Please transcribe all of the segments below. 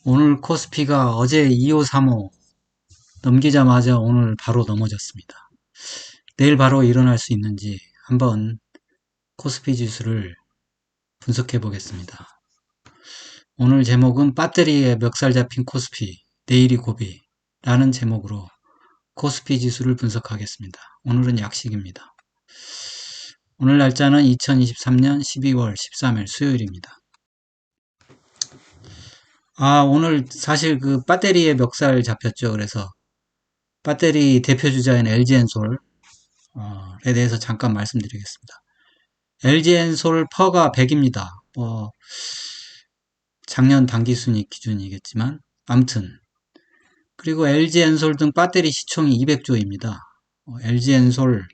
오늘 코스피가 어제 2535 넘기자마자 오늘 바로 넘어졌습니다. 내일 바로 일어날 수 있는지 한번 코스피 지수를 분석해 보겠습니다. 오늘 제목은 배터리에 멱살 잡힌 코스피, 내일이 고비라는 제목으로 코스피 지수를 분석하겠습니다. 오늘은 약식입니다. 오늘 날짜는 2023년 12월 13일 수요일입니다. 오늘 사실 그 배터리에 멱살 잡혔죠. 그래서 배터리 대표주자인 LG엔솔 에 대해서 잠깐 말씀드리겠습니다. LG엔솔 퍼가 100입니다. 작년 단기순이익 기준이겠지만 아무튼 그리고 LG엔솔 등 배터리 시총이 200조입니다. LG엔솔,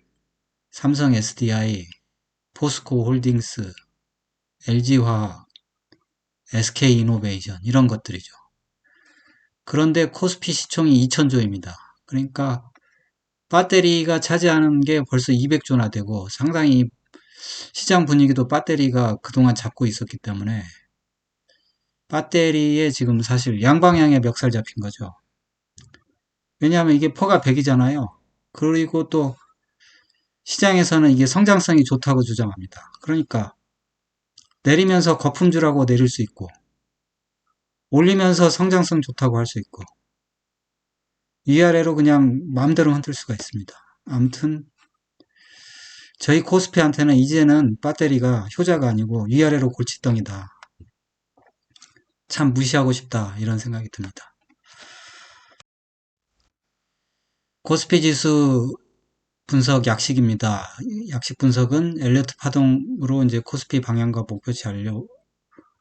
삼성 SDI, 포스코홀딩스, LG화학, SK이노베이션 이런 것들이죠. 그런데 코스피 시총이 2000조입니다. 그러니까 배터리가 차지하는 게 벌써 200조나 되고 상당히 시장 분위기도 배터리가 그동안 잡고 있었기 때문에 배터리에 지금 사실 양방향의 멱살 잡힌 거죠. 왜냐하면 이게 퍼가 100이잖아요. 그리고 또 시장에서는 이게 성장성이 좋다고 주장합니다. 그러니까 내리면서 거품주라고 내릴 수 있고 올리면서 성장성 좋다고 할 수 있고 위아래로 그냥 마음대로 흔들 수가 있습니다. 아무튼 저희 코스피한테는 이제는 배터리가 효자가 아니고 위아래로 골칫덩이다. 참 무시하고 싶다 이런 생각이 듭니다. 코스피 지수 분석 약식입니다. 약식 분석은 엘리어트 파동으로 이제 코스피 방향과 목표치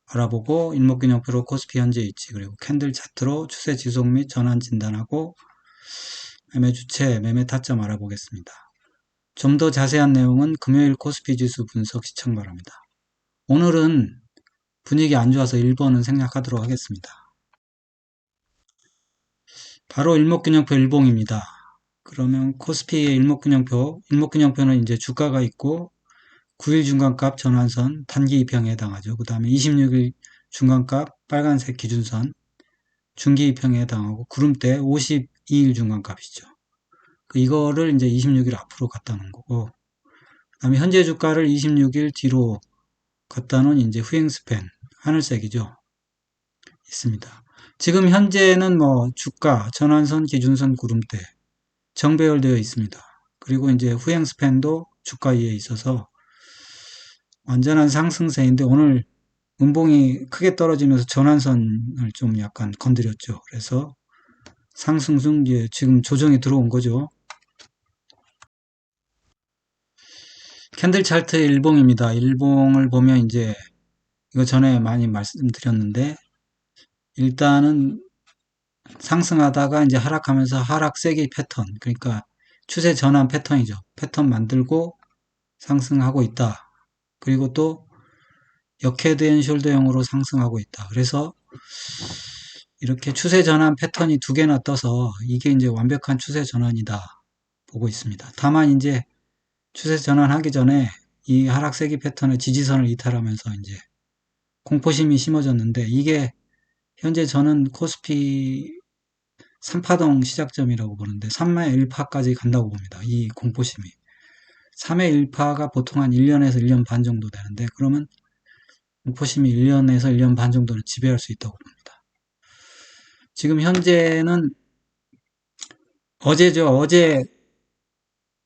알아보고 일목균형표로 코스피 현재 위치 그리고 캔들 차트로 추세 지속 및 전환 진단하고 매매 주체, 매매 타점 알아보겠습니다. 좀 더 자세한 내용은 금요일 코스피 지수 분석 시청 바랍니다. 오늘은 분위기 안 좋아서 1번은 생략하도록 하겠습니다. 바로 일목균형표 일봉입니다. 그러면 코스피의 일목균형표는 이제 주가가 있고 9일 중간값 전환선 단기 이평에 해당하죠. 그 다음에 26일 중간값 빨간색 기준선 중기 이평에 해당하고 구름대 52일 중간값이죠. 이거를 이제 26일 앞으로 갖다 놓은 거고 그 다음에 현재 주가를 26일 뒤로 갖다 놓은 이제 후행 스팬 하늘색이죠. 있습니다. 지금 현재는 뭐 주가, 전환선, 기준선, 구름대 정배열되어 있습니다. 그리고 이제 후행 스팬도 주가 위에 있어서 완전한 상승세인데 오늘 음봉이 크게 떨어지면서 전환선을 좀 약간 건드렸죠. 그래서 상승 중 지금 조정이 들어온 거죠. 캔들 차트 일봉입니다. 일봉을 보면 이제 이거 전에 많이 말씀드렸는데 일단은 상승하다가 이제 하락하면서 하락 세기 패턴 그러니까 추세 전환 패턴이죠. 패턴 만들고 상승하고 있다. 그리고 또 역헤드 앤 숄더형으로 상승하고 있다. 그래서 이렇게 추세 전환 패턴이 두 개나 떠서 이게 이제 완벽한 추세 전환이다 보고 있습니다. 다만 이제 추세 전환하기 전에 이 하락세기 패턴의 지지선을 이탈하면서 이제 공포심이 심어졌는데 이게 현재 저는 코스피 3파동 시작점이라고 보는데 3의 1파까지 간다고 봅니다. 이 공포심이. 3의 1파가 보통 한 1년에서 1년 반 정도 되는데 그러면 공포심이 1년에서 1년 반 정도는 지배할 수 있다고 봅니다. 지금 현재는 어제죠. 어제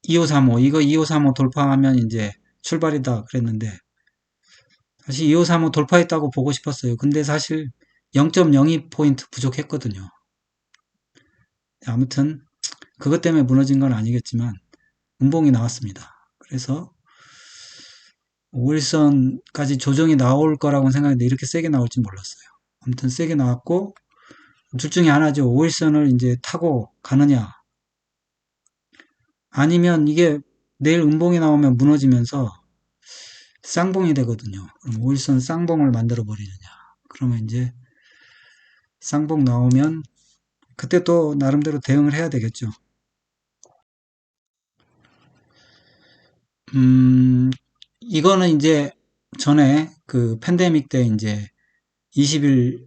2535 이거 2535 돌파하면 이제 출발이다 그랬는데 사실 2535 돌파했다고 보고 싶었어요. 근데 사실 0.02포인트 부족했거든요. 아무튼 그것 때문에 무너진 건 아니겠지만 음봉이 나왔습니다. 그래서 5일선까지 조정이 나올 거라고 생각했는데 이렇게 세게 나올지 몰랐어요. 아무튼 세게 나왔고 둘 중에 하나죠. 5일선을 이제 타고 가느냐 아니면 이게 내일 음봉이 나오면 무너지면서 쌍봉이 되거든요. 그럼 5일선 쌍봉을 만들어 버리느냐. 그러면 이제 쌍봉 나오면 그때 또 나름대로 대응을 해야 되겠죠. 이거는 이제 전에 그 팬데믹 때 이제 20일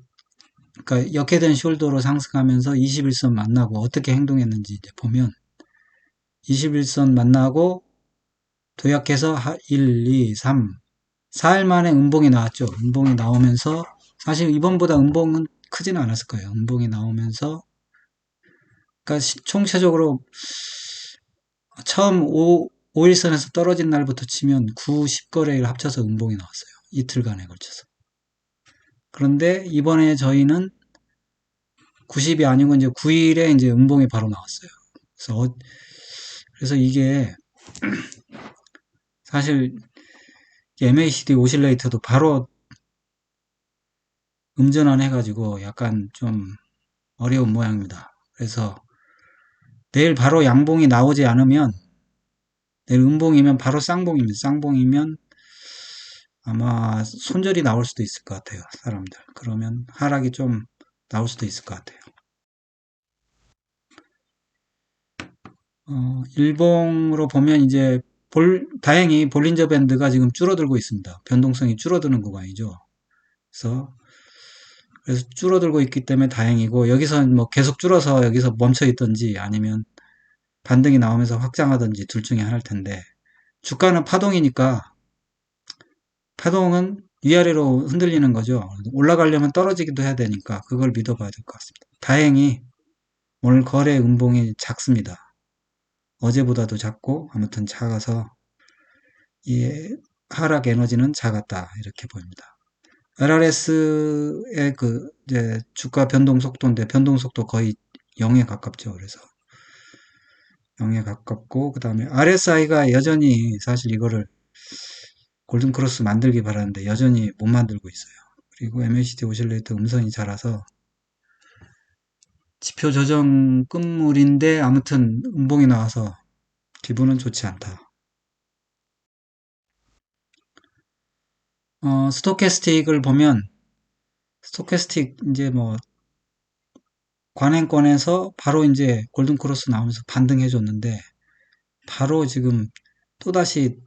그러니까 역헤드앤 숄더로 상승하면서 21선 만나고 어떻게 행동했는지 이제 보면 21선 만나고 도약해서 1, 2, 3, 4일 만에 음봉이 나왔죠. 음봉이 나오면서 사실 이번보다 음봉은 크지는 않았을 거예요. 음봉이 나오면서 그러니까 총체적으로 처음 5일선에서 떨어진 날부터 치면 9, 10거래일 합쳐서 음봉이 나왔어요. 이틀간에 걸쳐서. 그런데 이번에 저희는 90이 아니고 이제 9일에 이제 음봉이 바로 나왔어요. 그래서 이게 사실 MACD 오실레이터도 바로 음전환 해가지고 약간 좀 어려운 모양입니다. 그래서 내일 바로 양봉이 나오지 않으면 내일 음봉이면 바로 쌍봉입니다. 쌍봉이면 아마 손절이 나올 수도 있을 것 같아요. 사람들. 그러면 하락이 좀 나올 수도 있을 것 같아요. 일봉으로 보면 이제 다행히 볼린저 밴드가 지금 줄어들고 있습니다. 변동성이 줄어드는 구간이죠. 그래서 줄어들고 있기 때문에 다행이고 여기서 뭐 계속 줄어서 여기서 멈춰 있든지 아니면 반등이 나오면서 확장하든지 둘 중에 하나일 텐데 주가는 파동이니까 파동은 위아래로 흔들리는 거죠. 올라가려면 떨어지기도 해야 되니까 그걸 믿어봐야 될 것 같습니다. 다행히 오늘 거래 음봉이 작습니다. 어제보다도 작고 아무튼 작아서 이 하락 에너지는 작았다 이렇게 보입니다. LRS의 그 이제 주가 변동 속도인데 변동 속도 거의 0에 가깝죠. 그래서 0에 가깝고 그 다음에 RSI가 여전히 사실 이거를 골든크로스 만들기 바라는데 여전히 못 만들고 있어요. 그리고 MACD 오실레이터 음선이 자라서 지표 조정 끝물인데 아무튼 음봉이 나와서 기분은 좋지 않다. 스토캐스틱을 보면 스토캐스틱 이제 뭐 관행권에서 바로 이제 골든크로스 나오면서 반등해 줬는데 바로 지금 또다시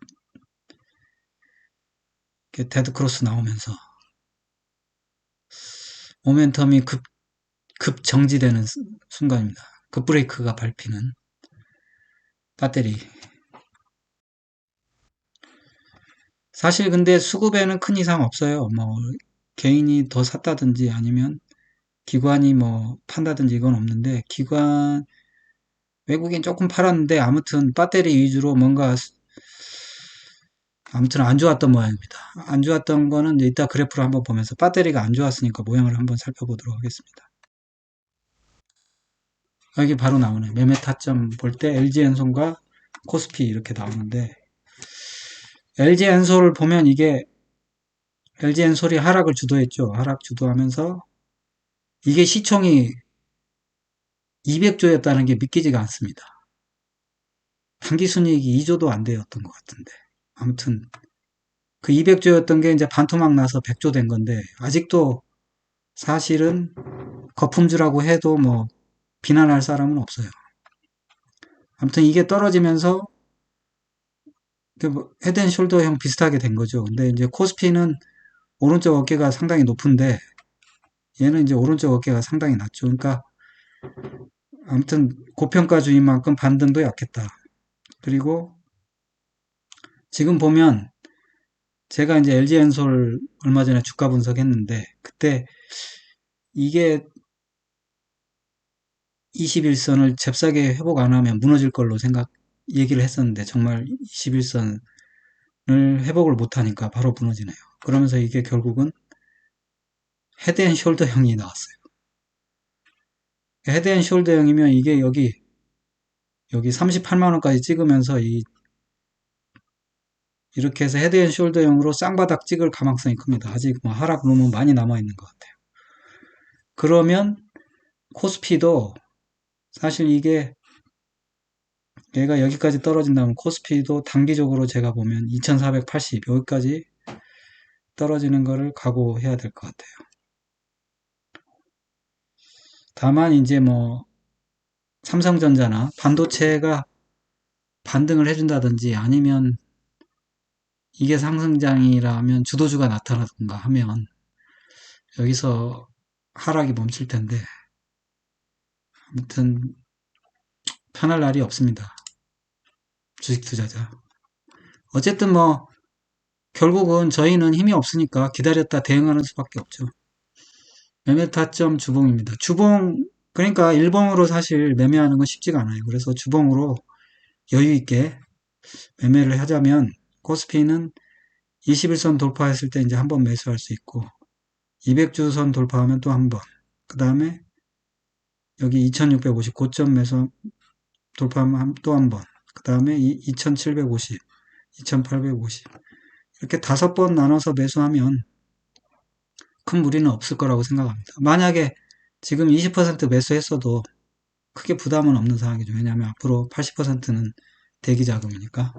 데드크로스 나오면서 모멘텀이 급 정지되는 순간입니다. 급브레이크가 밟히는 배터리. 사실 근데 수급에는 큰 이상 없어요. 뭐 개인이 더 샀다든지 아니면 기관이 뭐 판다든지 이건 없는데 외국인 조금 팔았는데 아무튼 배터리 위주로 뭔가 아무튼 안 좋았던 모양입니다. 안 좋았던 거는 이따 그래프를 한번 보면서 배터리가 안 좋았으니까 모양을 한번 살펴보도록 하겠습니다. 여기 바로 나오네. 매매 타점 볼 때 LG엔솔과 코스피 이렇게 나오는데 LG엔솔을 보면 이게 LG엔솔이 하락을 주도했죠. 하락 주도하면서 이게 시총이 200조였다는 게 믿기지가 않습니다. 당기순이익이 2조도 안 되었던 것 같은데 아무튼 그 200조였던 게 이제 반토막 나서 100조 된 건데 아직도 사실은 거품주라고 해도 뭐 비난할 사람은 없어요. 아무튼 이게 떨어지면서 헤드앤숄더형 비슷하게 된 거죠. 근데 이제 코스피는 오른쪽 어깨가 상당히 높은데 얘는 이제 오른쪽 어깨가 상당히 낮죠. 그러니까 아무튼 고평가주인 만큼 반등도 약했다. 그리고 지금 보면 제가 이제 LG엔솔 얼마 전에 주가 분석했는데 그때 이게 21선을 잽싸게 회복 안 하면 무너질 걸로 얘기를 했었는데 정말 21선을 회복을 못 하니까 바로 무너지네요. 그러면서 이게 결국은 헤드앤숄더형이 나왔어요. 헤드앤숄더형이면 이게 여기 38만 원까지 찍으면서 이렇게 해서 헤드앤숄더형으로 쌍바닥 찍을 가망성이 큽니다. 아직 뭐 하락 룸은 많이 남아 있는 것 같아요. 그러면 코스피도 사실 이게 얘가 여기까지 떨어진다면 코스피도 단기적으로 제가 보면 2480 여기까지 떨어지는 거를 각오해야 될 것 같아요. 다만 이제 뭐 삼성전자나 반도체가 반등을 해준다든지 아니면 이게 상승장이라면 주도주가 나타나든가 하면 여기서 하락이 멈출 텐데, 아무튼 편할 날이 없습니다. 주식 투자자. 어쨌든 뭐 결국은 저희는 힘이 없으니까 기다렸다 대응하는 수밖에 없죠. 매매 타점 주봉입니다. 주봉, 그러니까 일봉으로 사실 매매하는 건 쉽지가 않아요. 그래서 주봉으로 여유 있게 매매를 하자면 코스피는 21선 돌파했을 때 이제 한번 매수할 수 있고 200주선 돌파하면 또 한 번, 그 다음에 여기 2650 고점 매수 돌파하면 또 한 번, 그 다음에 2750, 2850 이렇게 5번 나눠서 매수하면 큰 무리는 없을 거라고 생각합니다. 만약에 지금 20% 매수했어도 크게 부담은 없는 상황이죠. 왜냐하면 앞으로 80%는 대기 자금이니까.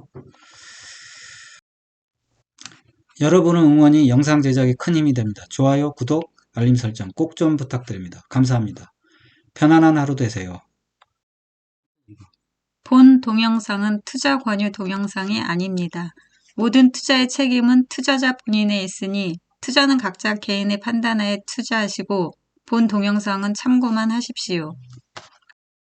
여러분의 응원이 영상 제작에 큰 힘이 됩니다. 좋아요, 구독, 알림 설정 꼭 좀 부탁드립니다. 감사합니다. 편안한 하루 되세요. 본 동영상은 투자 권유 동영상이 아닙니다. 모든 투자의 책임은 투자자 본인에 있으니 투자는 각자 개인의 판단하에 투자하시고 본 동영상은 참고만 하십시오.